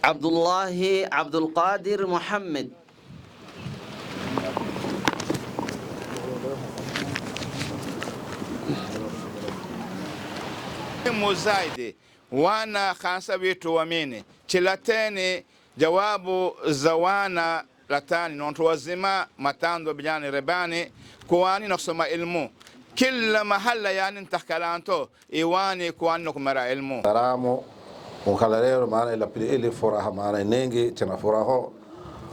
عبد الله عبد القادر محمد. Muzaidi wana khansa vitu wamini chilateni jawabu za wana latani nontu wazima matando bijani rebani kuwani na kusoma ilmu kila mahala yani ntakalanto iwani kuwani na kumara ilmu salamu mukhalalero maana ila pili ili furaha maana nengi chana furaho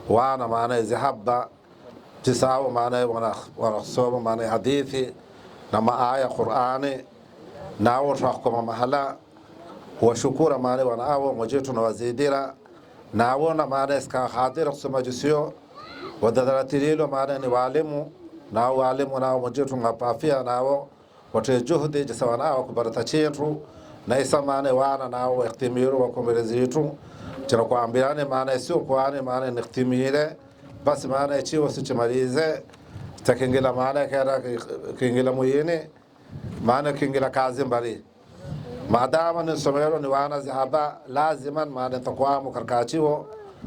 wana maana zihabba tisao maana wana soma maana hadithi na maaya Qur'ani na watu mahala wa shukura maana wanao mojetu na wazidira na wana maana iska hadira kusoma jisio wadadatililo maana ni walimu na walimu na mojetu ngapafia nao watu juhudi jisawana kubarata chetu na isa maana wana nao ihtimiru wa kumelezitu chana kuambiane maana sio kwani maana ni ihtimire basi maana chiwo sichimalize takingila maana kera kingila muyini maana kingila kazi mbali maadama ni somero ni wana zihaba laziman maana takwa mukarkachiwo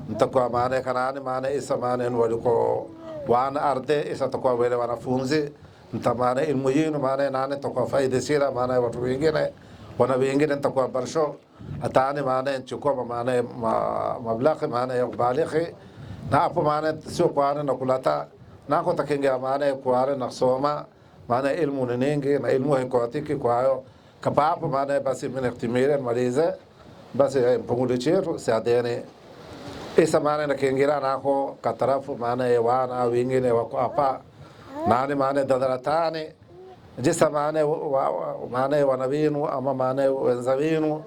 ntakwa maana kanani maana isa maana waliko wana arde isa takwa wale wanafunzi ntamana ilmu yinu maana nane takwa faida sira maana watu wengine wana wengine ntakwa barsho atani maana nchukua maana mablagh maana yakbalighi na hapo maana sio kwana na kulata nako takinga maana kwana na soma maana ilmu ningi na ilmu hikotiki kwayo kapapo maana basi min ihtimira maliza basi mpungule chetu saadene isa maana na kingira nako katarafu maana wana wengine wako hapa nani maana dadaratani jisa maana wanawinu ama maana wenzawinu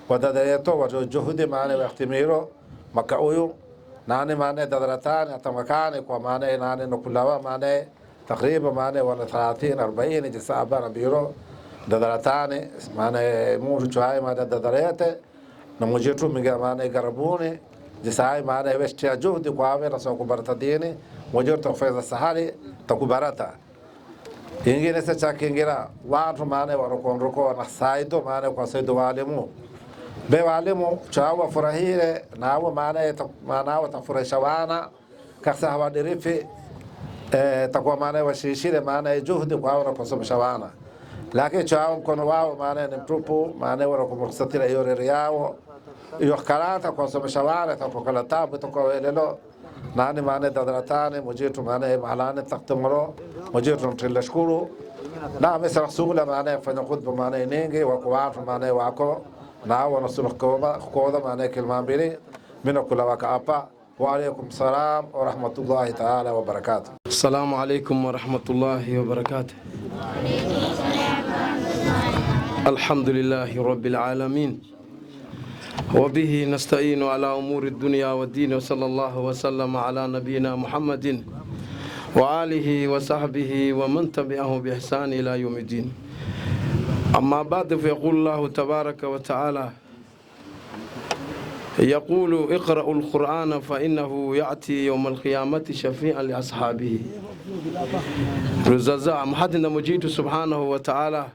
wadadayeto wajuhudi maana ihtimiro makauyu nani maana dadaratani atamakani kwa maana nani nokulawa maana تقريبا maana wana 30 40 jisa bana biro dadaratani maana muru chai maana dadarete na mojetu minga maana garabuni jisa maana weshtia juhudi kwa wewe na soko barata dini mojetu faiza sahali takubarata ingine sasa kingira watu maana wanakondroko na saido maana kwa saido walimu be walimu chawa furahire nawo maana watafurahisha wana kasa hawadirifi takwa maana washishire maana juhudi kwa wana kusomesha wana lakini chao mkono wao maana ni mtupu maana wana kumsatira yore yao iyo kalata kusomesha wana takwa tabu takwa elelo nani maana dadaratani mojetu maana malane taktumro mojetu mtashukuru na mesela sugula maana yafanya khutba maana nyingi wako watu maana wako na wana sulukoba khoda maana kilma mbili mina kula waka hapa. وعليكم السلام ورحمة الله تعالى وبركاته. السلام عليكم ورحمة الله وبركاته. الحمد لله رب العالمين وبه نستعين على أمور الدنيا والدين وصلى الله وسلم على نبينا محمد وآله وصحبه ومن تبعه بإحسان إلى يوم الدين. أما بعد فيقول الله تبارك وتعالى يقول اقرأوا القرآن فإنه يأتي يوم القيامة شفيعا لأصحابه. رزازا محدنا مجيد سبحانه وتعالى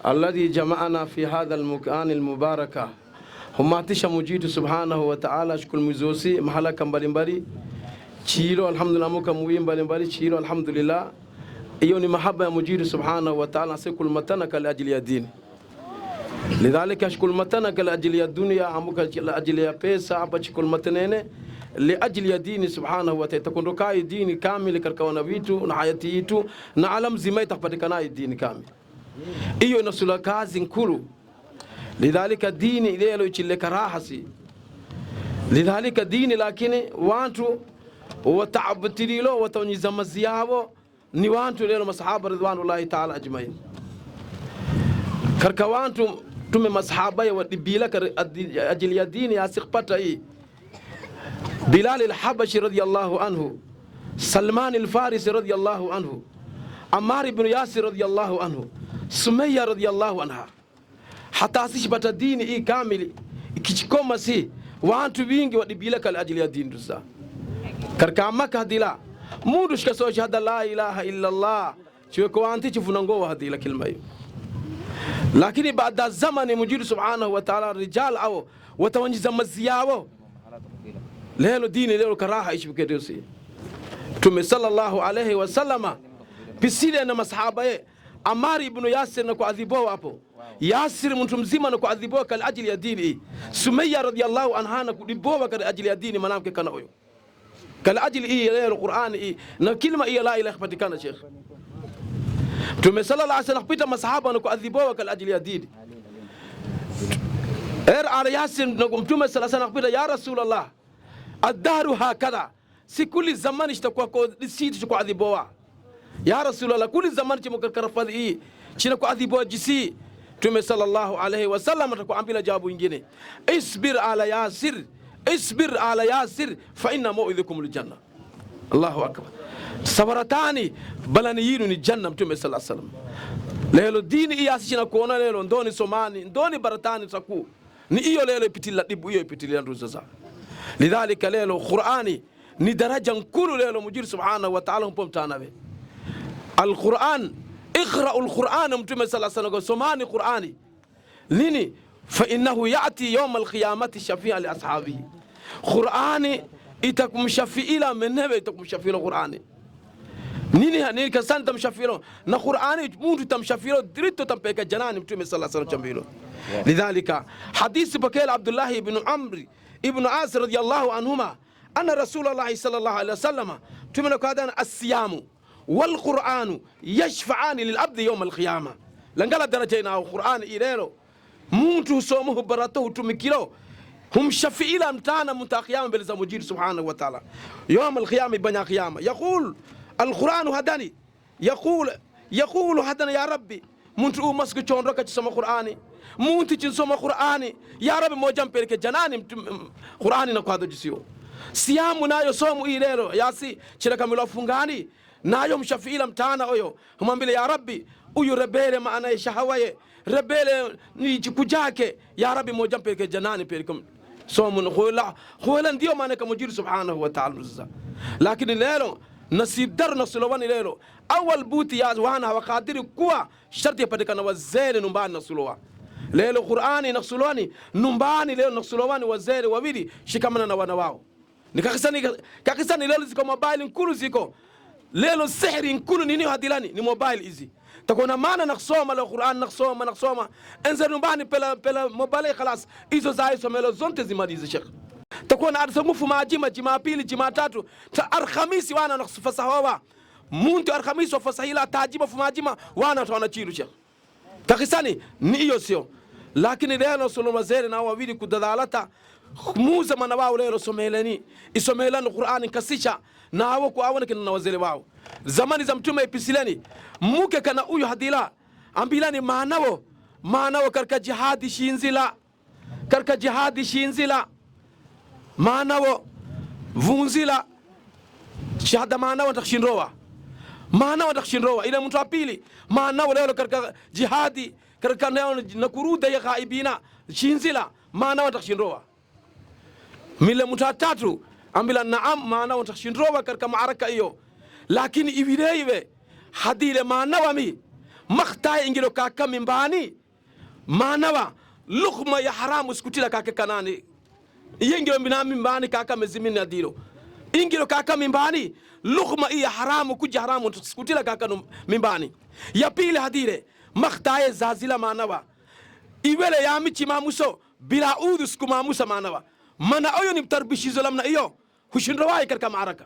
الذي جمعنا في هذا المكان المبارك هم تشا مجيد سبحانه وتعالى شكل مزوسي محلا كمبالي تشيلو الحمد لله مكا موين بالي تشيلو الحمد لله إيوني محبة مجيد سبحانه وتعالى سيكل متنك لأجل الدين. لذلك أشكل متنك لأجل الدنيا عمك لأجل بيسا أشكل متنين لأجل الدين سبحانه وتعالى تكون ركاي دين كامل كركونا بيتو نحياتيتو نعلم زمي تقبلكنا الدين كامل إيو نسول كازين كلو. لذلك الدين إليه لو يشلك راحسي لذلك الدين لكن وانتو وتعبتلي له وتونيزم الزيابو نوانتو ليلو مصحاب رضوان الله تعالى أجمعين كركوانتو tume masahaba ya wadibila ajili ya dini ya sikpata hii. Bilal al-Habashi radiyallahu anhu, Salman al-Farisi radiyallahu anhu, Ammar ibn Yasir radiyallahu anhu, Sumayya radiyallahu anha. Hata asishipata dini hii kamili ikichikoma si watu wingi wadibila kala ajili ya dini dusa. Karka Maka hadila mudu shikaso shahada la ilaha illa Allah chiwe kwa anti chifunango hadila kilma hiyo. Lakini baada zamani mujidu subhanahu wa ta'ala rijal au watawanyiza mazi yao. Lelo dini lelo karaha ishi bikedosi. Mtume sallallahu alayhi wasallama pisile na masahaba ye Amari ibn Yasir na kuadhibiwa hapo. Yasir mtu mzima na kuadhibiwa kwa ajili ya dini. Sumayya radhiyallahu anha na kuadhibiwa kwa ajili ya dini, mwanamke kana huyo. Kwa ajili hii leo Qur'an hii na kilima hii la ilaha patikana Sheikh. Mtume sallallahu alayhi wasallam pita masahaba na kuadhibiwa kwa ajili ya dini. Ala Yasir na Mtume sallallahu alayhi wasallam pita ya Rasulullah, ad-dahru hakadha, si kuli zamani itakuwa kwa sisi kuadhibiwa. Ya Rasulullah, kuli zamani chimkarafadhi hii china kuadhibiwa jisi. Mtume sallallahu alayhi wasallam atakuambia jawabu nyingine, isbir ala Yasir, isbir ala Yasir fa inna maw'idhukum aljanna. Allahu akbar. Sabaratani balani yinu ni janna. Mtume sallallahu alayhi wasallam lelo dini hii asishina kuona lelo ndoni somani ndoni baratani taku ni hiyo lelo ipitila dibu hiyo ipitila nduza za. Lidhalika lelo Qur'ani ni daraja nkulu lelo mujiri subhanahu wa ta'ala mpomtanawe. Al-Qur'an, iqra'u al-Qur'an. Mtume sallallahu alayhi wasallam somani Qur'ani nini, fa innahu ya'ti yawm al-qiyamati shafi'a li ashabihi. Qur'ani itakumshafi'ila menewe, itakumshafi'ila Qur'ani nini hani kasanta mshafiro na Qur'ani mtu tamshafiro dirito tampeka janani. Mtume sallallahu alayhi wasallam lidhalika hadithi bakela Abdullah ibn Amr ibn As radiyallahu anhuma anna Rasulullah sallallahu alayhi wasallam tumena kadana as-siyamu wal Qur'anu yashfa'ani lil abdi yawm al qiyamah. Langala darajaina al Qur'an ilelo mtu somo barato tumikilo humshafi'ila mtana mutaqiyama bil zamujid subhanahu wa ta'ala yawm al qiyamah banya qiyamah. يقول القرآن هداني، يقول هداني يا ربي منتو مسك تشونرك تسمع قرآني منتو تسمع قرآني يا ربي موجم بيرك جناني قرآني نقادو جسيو siyamu nayo somu ilelo yasi chiraka milofungani nayo mshafiila mtana oyo humambile ya rabbi uyu rebele maana shahawaye rebele ni jikujake ya rabbi moja peke janani peke somu khula ndio maana kama jiru subhanahu wa ta'ala. Lakini lelo nasib dar nasulowani lelo awal buti ya wana wa qadiri kuwa sharti patikana wazee numbani nasulowa lelo Qur'ani nasulowani numbani lelo nasulowani wazee wawili shikamana na wana wao. Kakisani lelo ziko mobile nkulu ziko lelo sihri nkulu nini hadilani ni mobile hizi takona maana nakusoma leo Qur'an nakusoma enza numbani pela mobile khalas hizo za hizo melo zonte zimalize Sheikh. Takona arsamufu majima Jumapili Jumatatu ta Alhamisi wana nakufasahawa muntu Alhamisi wafasahila tajiba fumajima wana tawana chiru Sheikh. Kakisani ni hiyo sio, lakini leo suluma zere na wawili kudadalata muza mana wao leo someleni isomelani Qur'ani kasisha na hawo ku awana kina wazele wao zamani za mtume ipisileni muke kana uyu hadila ambilani maanawo karka jihadi shinzila maanawo vunzila shahada maanawo takshinrowa ila mtu apili maanawo leo karka jihadi karka na kuruda ya ghaibina shinzila maanawo takshinrowa mile mutatatu ambila naam maana watashindrowa katika maaraka hiyo. Lakini iwireiwe hadile maanawa mi makhtai ingilo kaka mimbani maanawa lukhma ya haramu sikutila kaka kanani ingilo mimbani kaka mezimini adilo ingilo kaka mimbani lukhma iya haramu kuja haramu sikutila kaka mimbani. Ya pili hadile makhtai zazila maanawa iwele ya michi mamuso bila udhu siku mamusa maanawa mana oyo ni mtarbishizo lamna iyo hushinrowai katika maaraka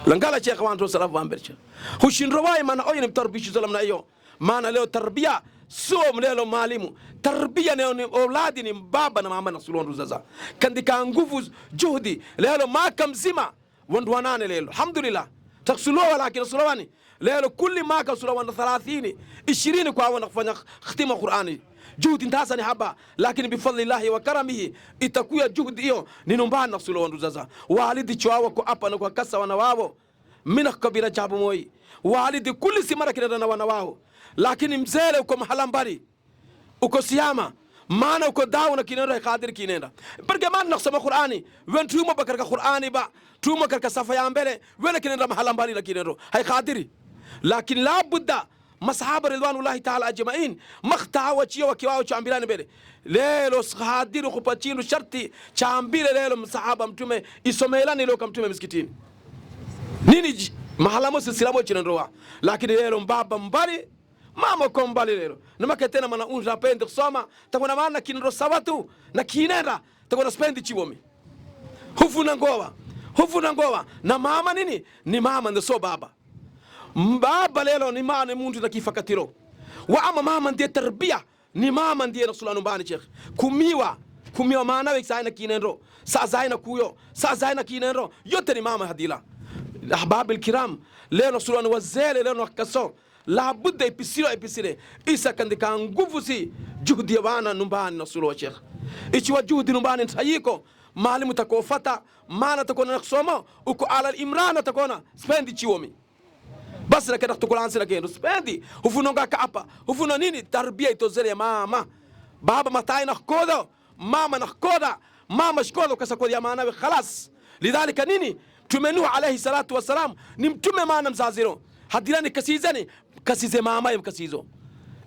langala Sheikh wanto salafu ambercha hushinrowai mana oyo ni mtarbishizo lamna iyo maana leo tarbia sio mlelo malimu tarbia ni auladi ni baba na mama na sulondu zaza kandika nguvu juhudi lelo maka mzima wandu wanane lelo alhamdulillah taksulowa lakini sulowani lelo kulli maka sulawana 30 20 kwa wana kufanya khtima Qur'ani juhudi ntasani haba lakini bifadlillahi wa karamihi itakuya juhudi hiyo ninumbana nafsulo wandu zaza walidi chwawa ko apa na kwa kasa wana wao mina kabila jabu moi walidi kulli simara kinenda na wana wao lakini mzele uko mahalambari uko siyama maana uko dawa na kinenda qadir kinenda barke maana nasoma Qur'ani wen tuuma bakarka Qur'ani ba tuuma karka safa ya mbele wala kinenda mahalambari la kinendo hay qadiri lakini la budda masahaba ridwanullahi ta'ala ajma'in makhtawa chiyo wakiwao chambilani bele lelo hadiri kupachinu sharti chaambile lelo msahaba mtume isomelani leo kamtume msikitini nini mahala mo silsilamo chinandoa lakini lelo mbaba mbali mama ko mbali lelo namake tena mana unja pende kusoma takona maana kinro sabatu na kinenda takona spendi chiwomi hufuna ngowa na mama nini ni mama ndo baba mbaba lelo ni maana muntu na kifakatiro wa ama mama ndiye tarbia ni mama ndiye rasulanu bani cheikh kumiwa maana we saina kinenro sa zaina kuyo sa zaina kinenro yote ni mama hadila ahbab alkiram lelo rasulanu wazele lelo kaso la budda episire isa kandika nguvu si juhudi wana numbani rasulu cheikh ichi wa juhudi numbani tayiko malimu takofata maana takona kusoma uko ala imrana takona spendi chiwomi basi na kada tukulansi lakini spendi hufunonga kaapa hufuno nini tarbia itozele mama baba matai nakodo mama nakoda mama shkodo kasakodi ya maana khalas lidhalika nini tumenu alayhi salatu wasalam ni mtume maana mzaziro hadilani kasize mama mkasizo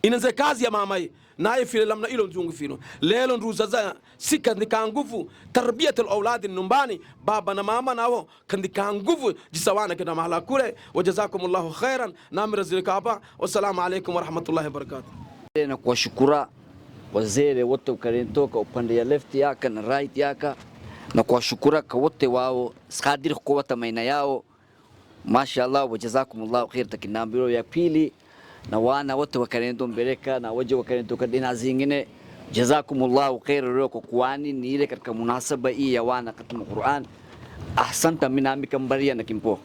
inanze kazi ya mama naye file lamna ilo nzungu filo lelo nruzaza sika ndika nguvu tarbiyatul aulad numbani baba na mama nao kandika nguvu jisawana kina mahala kule wajazakumullahu khairan namira zilkaba wassalamu alaykum wa rahmatullahi wa barakatuh na kuwashukuru wazee wote ukarentoka upande ya left yaka na right yaka na kuwashukuru kwa wote wao skadir kwa maina yao mashaallah wajazakumullahu khair takinambiro ya pili na wana wote wakarendo mbeleka na waje wakarendo kadina zingine jazakumullahu khair kwa kuani ni ile katika munasaba hii ya wana katika Qur'an ahsanta minamika mbaria na kimpo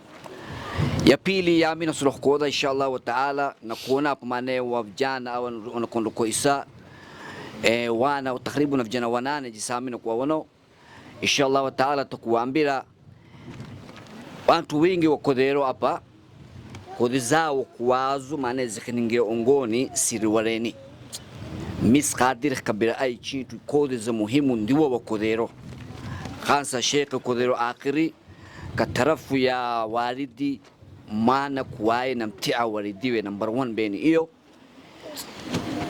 ya pili ya amina suluh koda inshallah wa taala na kuona hapo maana wa vijana au wanakondo kwa isa wana takriban vijana wanane jisamina kwa wano inshallah wa taala tukuambira watu wengi wakodero hapa kodi zao kwazo maana zikininge ongoni siriwareni misqadir kabira ay chitu kodi za muhimu ndiwo wakodero khansa sheikh kodero akhiri katarafu ya walidi maana kuwaye na mtia walidiwe number 1 beni iyo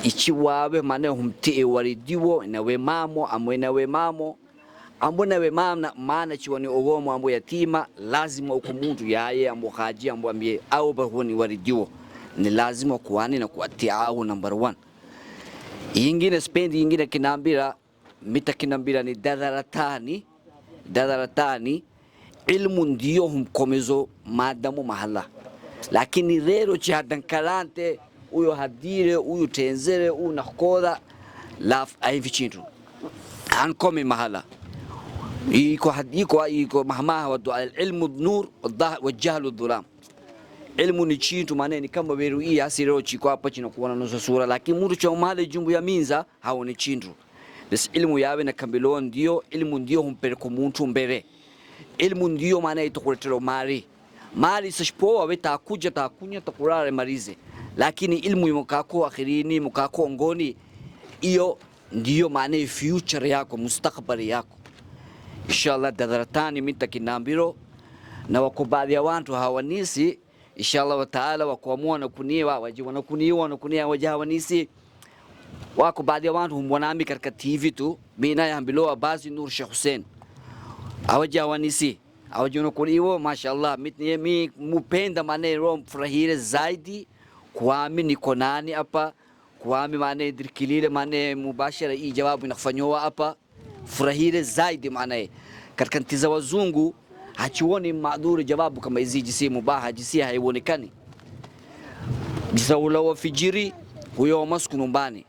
ichiwawe maana humtie walidiwo nawe mamo amwena we mamo ambona we mama maana chiwani ogomo ambo yatima lazima ukumuntu yaye ambo haji ambo ambie au bahoni walidiwo ni lazima kuani na kuatia au number 1 ingine spendi ingine kinambira mitakinambira ni dadaratani ilmu ndio humkomezo madamu mahala lakini rero chihadankalante uyo hadire uyo tenzere unakoda laf aifichintu ankome mahala iko mahmaha wa ilmu nur wa jahlu dhulam ilmu ni chintu maana ni kama beru hii asiro chiko hapa china kuona nusu sura lakini mtu cha umale jumbu ya minza hao ni chintu bas ilmu yawe na kambilo ndio ilmu ndio humpeleka mtu mbele ilmu ndio maana itakuletero mali sishpo awe takuja takunya takurare marize lakini ilmu mukako akhirini mukako ngoni hiyo ndio maana future yako mustakbali yako inshallah dadaratani mitakinambiro na wakubali ya watu hawanisi inshallah wa taala wakuamua na kuniwa wajiwana kunia wajawanisi wako baadhi ya watu humwanami katika TV tu mina yambilo Abbas Nur Sheikh Hussein awajawanisi awajuna kuliwo mashaallah mitni mupenda maneno furahire zaidi kuami niko nani hapa kuami maana dirkilile maana mubashara hii jawabu inafanywa hapa furahire zaidi maana katika ntiza wazungu hachioni maadhuri jawabu kama hizi jisi mubaha jisi haionekani jisaula wa fijiri huyo masku nyumbani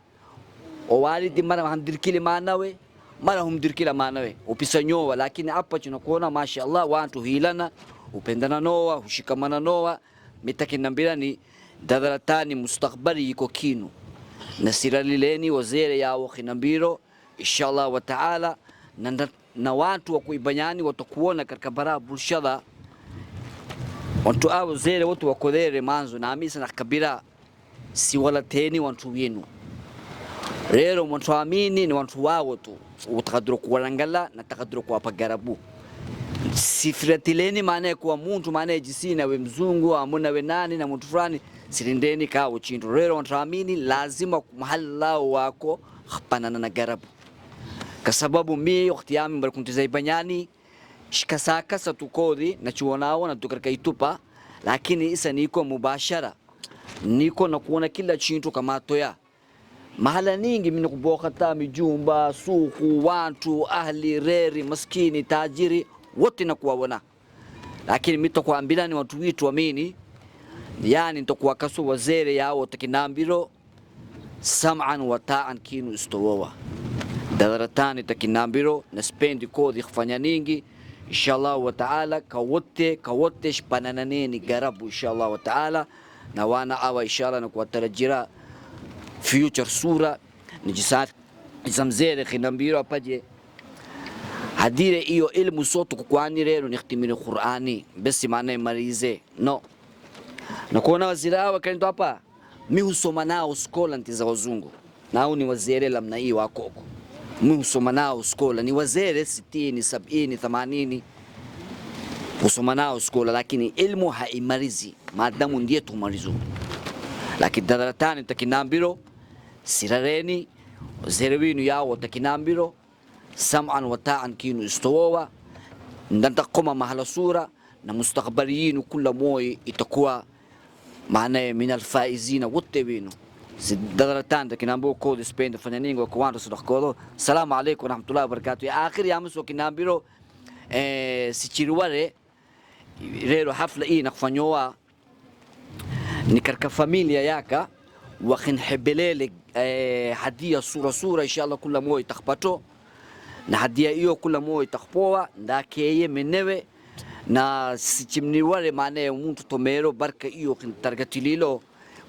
walidi mara hamdirkile maanawe mara humdirkila maanawe upisanyoa lakini hapa tunakuona mashaallah watu hilana upendana noa hushikamana noa mitakinambira ni dadaratani mustakbali iko kinu nasiralileni wazere yao kinambiro inshallah wa taala na watu wa kuibanyani watakuona katika bara bulshada watu au zere watu wakodere manzo na amisa na kabira si wala teni watu wenu rero watu amini ni watu wao tu utakadro kuwalangala na takadro kuwapagarabu sifiratileni maana kwa muntu maana jisina we mzungu amuna we nani na mtu fulani silindeni kao chindu rero watu amini lazima mahali lao wako khpanana na garabu kwa sababu mimi wakati yami mbali kuntizai banyani shikasakasa tukodi na chuonao na tukarika itupa, lakini isa niko mubashara, niko na kuona kila chintu kama toya mahala ningi mimi kubokata mijumba suku watu ahli reri maskini tajiri wote na kuwaona, lakini mimi tokuambia ni watu witu amini, yani nitakuwa kaso wazere yao takinambiro sam'an wa ta'an kinu istowa dadaratani takinambiro na spendi kodi kufanya ningi inshallah wa ta'ala kawote shpanananeni garabu inshallah wa ta'ala na wana awa inshallah na kuwatarajira future sura nijisat izamzere kinambiro apaje hadire iyo ilmu soto kukwani rero nikhtimini Qur'ani basi maana marize no na kuona wazirawa kando hapa mimi husoma nao skola ntiza wazungu nao ni wazere lamna hii wakoko mimi husoma nao skola ni wazere 60 70 80 husoma nao skola, lakini ilmu haimarizi maadamu ndiye tumarizu, lakini dadaratani takinambiro sirareni wazere winu yao takinambiro sam'an wa ta'an kinu istowa ndantaqoma mahala sura na mustakbaliyinu kula moyo itakuwa maana min alfaizina wote winu dadaratani takinambiro kodi spend fanya ningo kwa watu sadakodo. Salamu alaykum wa rahmatullahi wa barakatuh. Ya akhiri ya mso kinambiro sichiriware rero hafla hii nakufanywa ni katika familia yaka wakinhebelele hadia sura inshallah kula moyo itakpato na hadia hiyo kula moyo itakpoa ndakeye menewe na sichimni wale maana mtu tomero baraka hiyo kintargatililo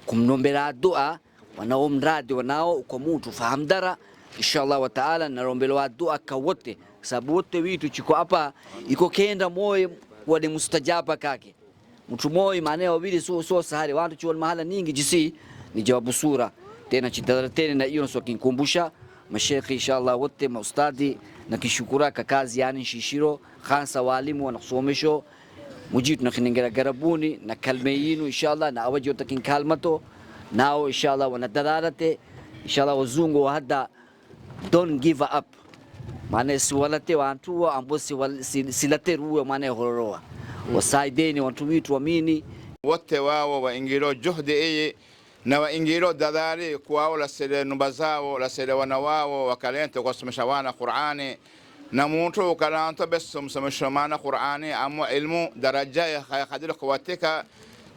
kumnombera dua wanaomradi wanao kwa mtu fahamdara inshallah wa ta'ala narombelo dua kawote sababu wote vitu chiko hapa iko kenda moyo wale mustajaba kake mtu moyo maana wabili so sahari watu chuo mahala ningi jisi ni jawabu sura tena chitadara tena na hiyo so kinkumbusha mashekhi inshallah wote maustadi na kishukura kazi yani shishiro khansa walimu wanakusomesho mujitu na kinengera garabuni na kalmeyinu inshallah na awaji utakin kalmato nao inshallah wanadararate inshallah wazungu wahada don't give up maana siwalate watu ambao silate ruwa maana hororoa wasaideni watu witu amini wote wao waingiro juhdi hii na waingiro dadari kwao la sele nubazao la sele wana wao wakalento kwa kusomesha wana Qur'ani na mtu kalanto bes somesha wana Qur'ani amu ilmu daraja ya khadira kwatika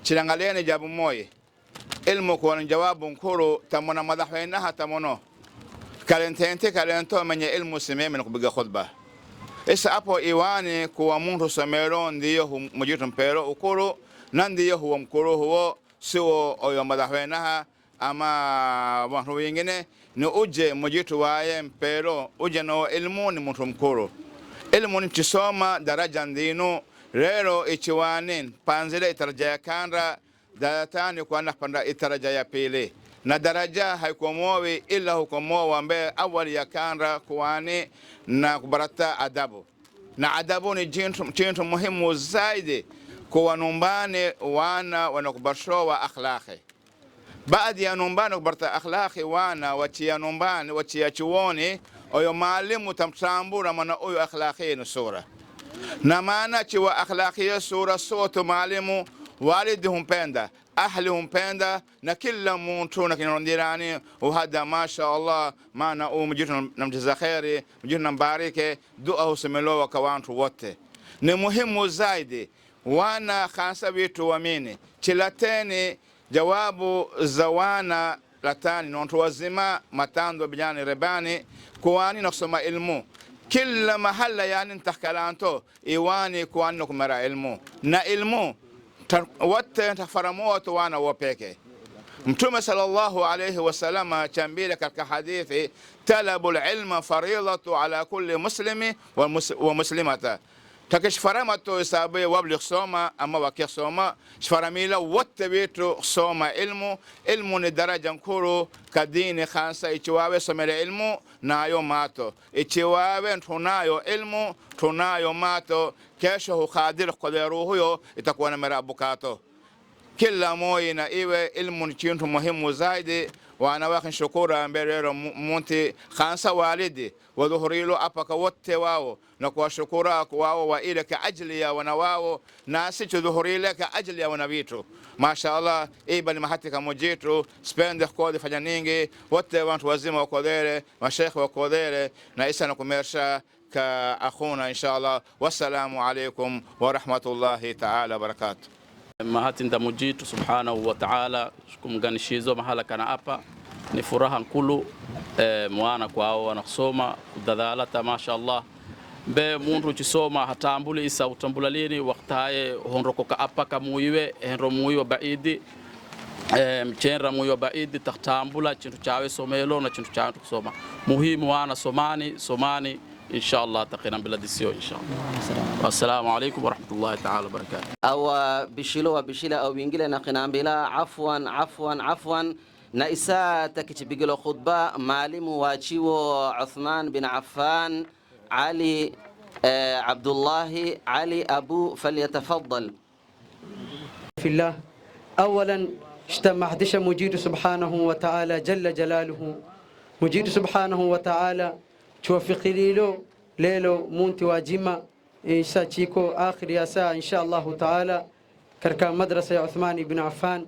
chilangaleni jabu moye ilmu kwa jawabu nkuru tamona madahwenaha tamono kalento mwenye ilmu simeme na kupiga khutba isa hapo iwani kwa mtu somero ndiyo mujitu mpero ukuru na ndiyo huwa mkuru huo sio oyo madahwenaha ama watu wengine ni uje mujitu wae mpero uje no ilmu ni mtu mkuru ilmu ni chisoma daraja ndinu rero ichiwanin panzile itaraja ya kandra daratani kwa napanda itaraja ya pili na daraja haikumowi ila hukumowa ambaye awali ya kandra kuwani na kubarata adabu na adabu ni jintu muhimu zaidi kwa numbani wana wanakubarshowa akhlaqi baadhi ya numbani kubarata akhlaqi wana wachia numbani wachia chuoni oyo maalimu tamtambura mana oyo akhlaqi ni sura na maana chiwa akhlaqi sura soto maalimu walidi humpenda ahli humpenda na kila mtu na kinondirani uhada masha Allah maana mujitu namjaza khairi mujitu nambarike dua husemelowa kwa watu wote ni muhimu zaidi wana khansa vitu wamini chilateni jawabu za wana latani nontu wazima matando bijani rebani kuwani na kusoma ilmu kila mahala yani ntakalanto iwani kuwani kumara ilmu na ilmu wote tafaramoto wana wapeke Mtume sallallahu alayhi wasallam chambile katika hadithi talabul ilma faridatu ala kulli muslimi wa muslimata takishfaramato isabe wabli kusoma ama wakisoma shfaramila wote vitu kusoma ilmu ni daraja nkuru kadini khansa ichiwawe somele ilmu nayo mato ichiwawe tunayo ilmu tunayo mato kesho hukhadir qadiru huyo itakuwa na merabukato kila moyo na iwe ilmu ni chintu muhimu zaidi وانا واخن شكورا mbele munti khansa walidi wadhuhurilo apaka wote wao na kuwashukura wao wa ile kwa ajili ya wana wao na si tudhuhurile kwa ajili ya wana vitu mashaallah ibali mahatika mojitu spende kodi fanya ningi wote watu wazima wakodere mashaikh wakodere na isa na kumersha ka akhuna inshallah wassalamu alaykum wa rahmatullahi ta'ala barakatuh. Mahati ndamujitu subhanahu wa ta'ala kumganishizo mahala kana hapa ni furaha nkulu mwana kwao wanasoma kudadhalata mashaallah be mundu chisoma hatambuli isa utambula lini waktaye honrokoka hapa kamuiwe henro muiwa baidi mchenra muiwa baidi tahtambula chintu chawe somelo na chintu chawe kusoma muhimu wana somani inshallah taqina biladisio inshallah. Assalamu alaykum wa rahmatullahi ta'ala wa barakatuh. Aw bishila au wingile na qinambila afwan na isa takichibigilo khutba malimu wachiwo Uthman bin Affan Ali Abdullah Ali Abu falyatafaddal. Fillah awalan ijtama'at mujid subhanahu wa ta'ala jalla jalaluhu mujid subhanahu wa ta'ala tuwafikililo lelo munti wajima isa chiko akhir ya saa inshallah ta'ala karka madrasa ya Uthman ibn Affan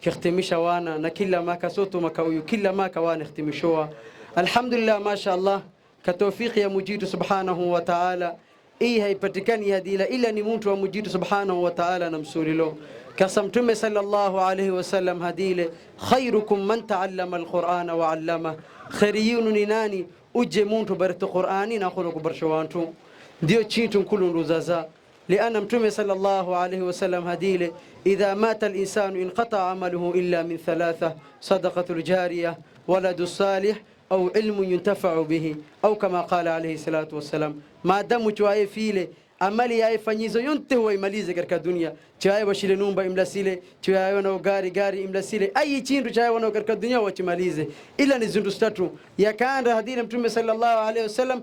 kikhtimisha wana na kila maka soto makauyu kila maka wana ikhtimishoa alhamdulillah mashaallah katawfiki ya mujid subhanahu wa ta'ala haipatikani hadila ila ni mtu wa mujid subhanahu wa ta'ala na msulilo kasamtume sallallahu alayhi wasallam hadile khairukum man ta'allama alqur'ana wa 'allama khairiyun ni nani uje muntu baratu Qur'ani na khuluku barshawantu ndio chintu nkulu zaza liana mtume sallallahu alayhi wasallam hadile idha mata al-insanu inqata 'amaluhu illa min thalatha sadaqatul jariyah waladus salih au ilmun yuntafa'u bihi au kama qala alayhi salatu wassalam maadamu tuaye file amali yaifanyizo yonte huwa imalize katika dunia chaye washile numba imlasile chaye wana gari imlasile ayi chindu chaye wana katika dunia wachimalize ila ni zindu tatu yakanda hadina mtume sallallahu alayhi wasallam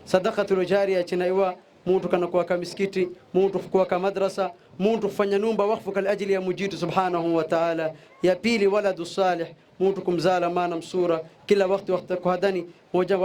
sadaqatul jariyah chinaiwa mtu kana kwa misikiti mtu kwa madrasa mtu kufanya numba wakfu kwa ajili ya mujid subhanahu wa ta'ala ya pili waladus salih mtu kumzala maana msura kila wakati kuhadani moja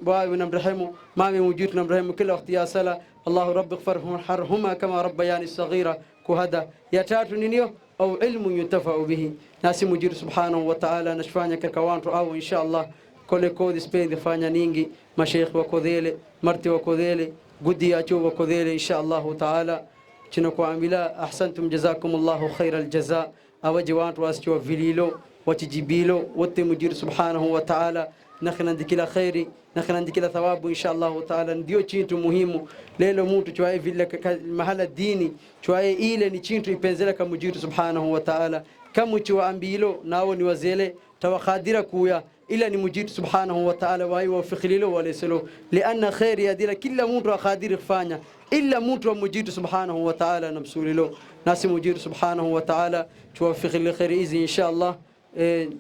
wawe namrehemu mami mujid namrehemu kila wakati ya sala Allahu rabbi ighfirhuma kama rabbayani saghira kuhada ya tatu ninio au ilmu yuntafa'u bihi nasi mujid subhanahu wa ta'ala nashfanya kwa watu au inshallah kole kodi spende fanya ningi mashaikh wakodhele marti wakodhele gudi acho wakodhele inshallah ta'ala chinakuambila ahsantum jazakumullahu khairal jazaa awaji watu wasicho vililo watijibilo wote mujid subhanahu wa ta'ala nakhna ndikila khairi nakhna ndikila thawabu inshallah ta'ala ndio chintu muhimu lelo mtu chwae vile mahala dini chwae ile ni chintu ipenzela kama mujid subhanahu wa ta'ala kama chuambilo nao ni wazele tawakhadira kuya ila ni mujid subhanahu wa ta'ala wa yuwafikililo waleselo lianna khairi yadila kila mtu akhadir kufanya illa mtu wa mujid subhanahu wa ta'ala namsulilo nasi mujid subhanahu wa ta'ala tuwafikil khairi hizi inshallah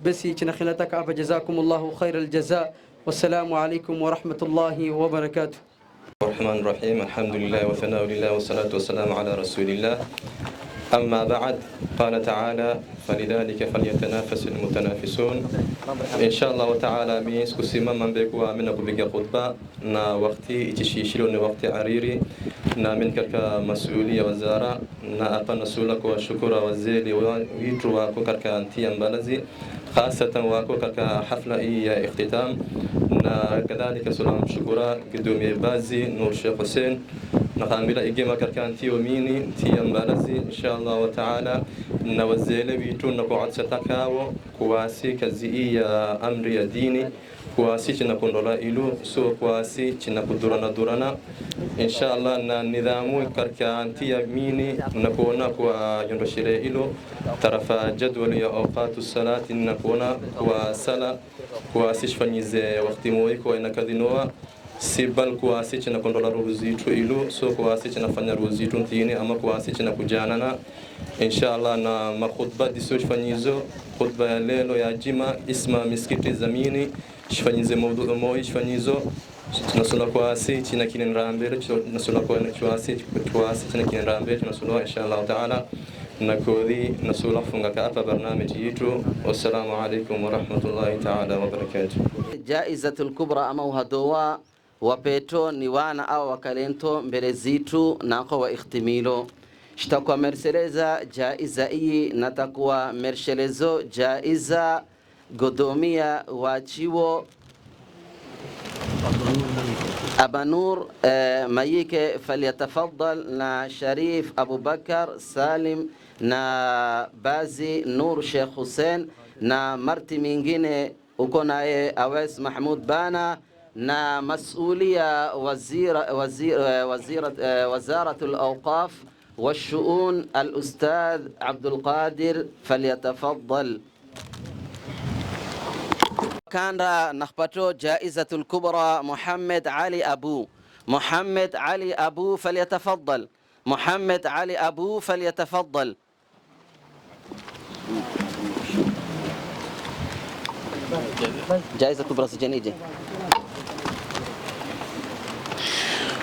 basi chinakhilataka hapa jazakumullahu khairal jazaa wassalamu alaykum wa rahmatullahi wa barakatuh. Rahman Rahim alhamdulillah wa thanau lillah wa salatu wassalamu ala rasulillah أما بعد قال تعالى فلذلك فليتنافس المتنافسون إن شاء الله تعالى ميس كسيما من بيكوا من بيجا خطبة نا وقتي تشيشلون وقت عريري نا من كرك مسؤولية وزارة نا أبا نسولك وشكر وزيلي ويتروا كرك أنتي أمبالزي خاصة واكو كرك حفلة إيه اختتام نا كذلك سلام شكرا قدومي بازي نور شيخ حسين نقامبلا إجماع كركان تيوميني تيامبالزي إن شاء الله تعالى نوزيل بيتون نقعد ستكاو كواسي كزئية أمري ديني كواسي تنكون رائلو سو كواسي تنكون دورنا إن شاء الله نظامو كركان تيوميني نكونا كوا ينرشيري إلو طرف جدول أوقات الصلاة نكونا كوا سلا كواسي شفنيزي وقت مويك وإنكذنوا sibal kuasi china kondola ruzitu ilu so kuasi china fanya ruzitu ntini ama kuasi china kujanana inshallah na makhutba diso shfanyizo khutba ya lelo ya jima isma miskiti zamini shfanyize mawdu moi shfanyizo tunasula kuasi china kinenrambe tunasula kuasi china kinenrambe tunasula inshallah taala na kodhi na sura funga hapa barnamiji yetu. Wassalamu alaikum warahmatullahi ta'ala wabarakatuh. Jaizatul Kubra ama uhadowa wapeto ni wana au wakalento mbele zitu nako wa ikhtimilo shitakuwa merseleza jaiza iyi natakuwa mershelezo jaiza godomia wachiwo Abanur Mayike falyatafaddal na Sharif Abubakar Salim na Bazi Nur Sheikh Hussein na marti mingine uko naye Awes Mahmud Bana na masulia wazaratul awqaf والشؤون الأستاذ عبد القادر فليتفضل. كان نخبته جائزة الكبرى محمد علي أبو. محمد علي أبو فليتفضل. محمد علي أبو فليتفضل. جائزة كبرى سجنيجي.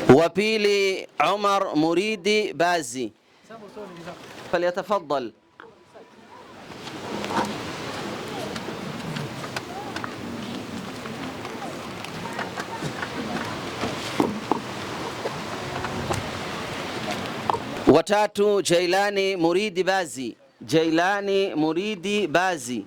وبيلي عمر مريدي بازي فليتفضل. watatu Jailani Muridi Bazi. Jailani Muridi Bazi.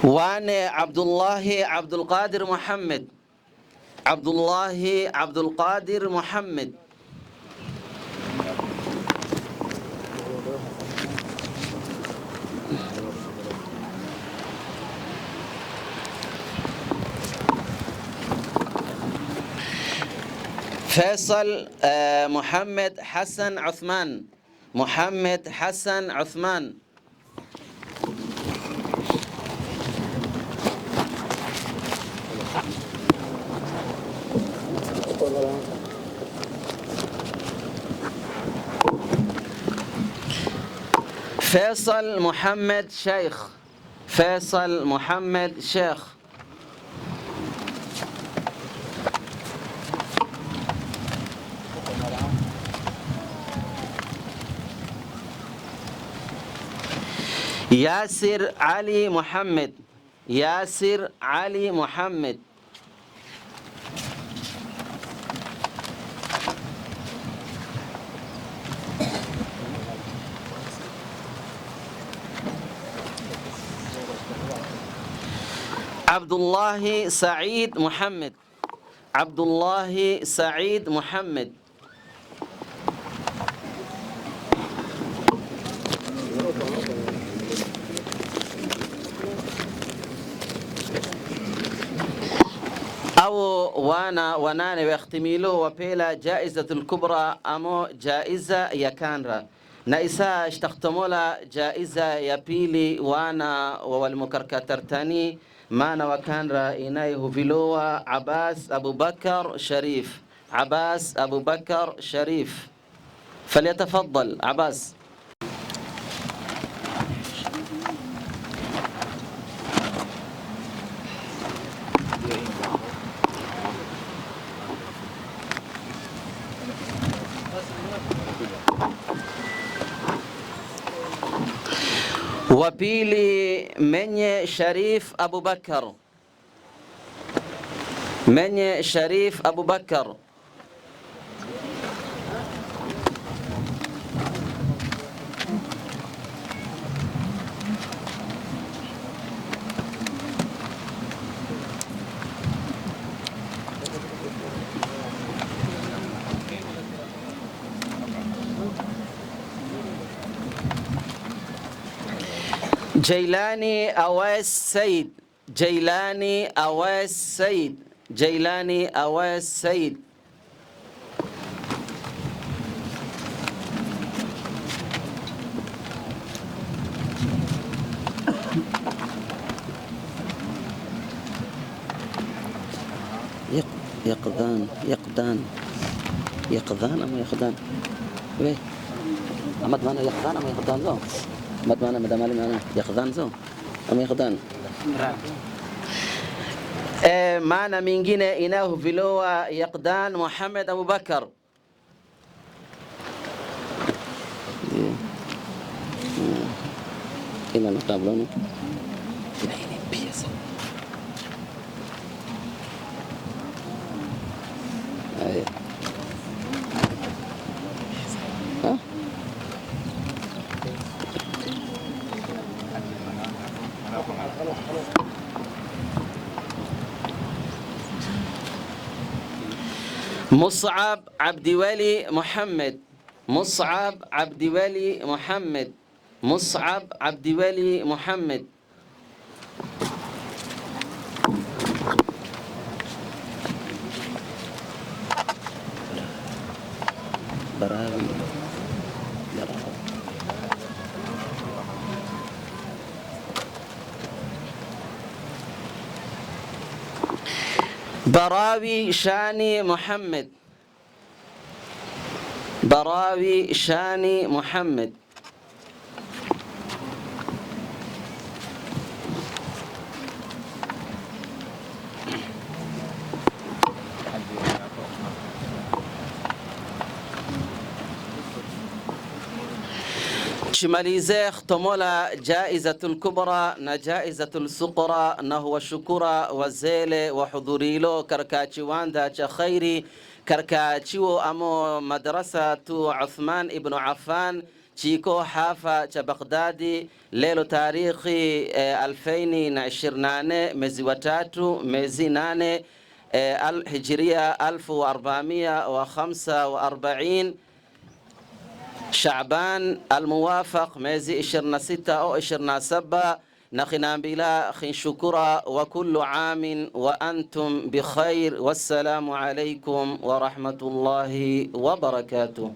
wane Abdullahi Abdul Qadir Muhammad. Abdullahi Abdul Qadir Muhammad. فيصل محمد حسن عثمان. محمد حسن عثمان. فيصل محمد شيخ. فيصل محمد شيخ. ياسر علي محمد. ياسر علي محمد. عبد الله سعيد محمد. عبد الله سعيد محمد. أو وانا وناني ويختميلو وبيلا جائزة الكبرى أمو جائزة يكانرا نايسا اشتختمولا جائزة يبيلي وانا والمكركترتاني مانا وكانرا إنايه فيلوا عباس أبو بكر شريف. عباس أبو بكر شريف فليتفضل عباس. وبيلي مني شريف أبو بكر. مني شريف أبو بكر. جيلاني أويس سيد. جيلاني أويس سيد. جيلاني أويس سيد. يقظان. يقظان. يقظان أم يقظان؟ وين؟ أمد معنا يخدان أم يخدان زو أمد معنا مدام علي معنا يخدان زو أم يخدان maana mingine inayovilowa Yaqdan Muhammad Abu Bakar. Ina natablo ini biasa. Ayo. Hah? مصعب عبد ولي محمد مصعب عبد ولي محمد مصعب عبد ولي محمد براوي براوي شاني محمد براوي شاني محمد شماليزي اختمولا جائزة الكبرى نجائزة الصقرى نهو شكرا وزيل وحضوريلو كركاتشي واندا خيري كركاتشيو أمو مدرسة عثمان ابن عفان تشيكو حافة بغدادي ليلو تاريخي 2020 مزي وتاتو مزي ناني الهجرية 1445 شعبان الموافق ميزي 26 أو 27 نخنام بلا خن شكرا وكل عام وأنتم بخير والسلام عليكم ورحمة الله وبركاته.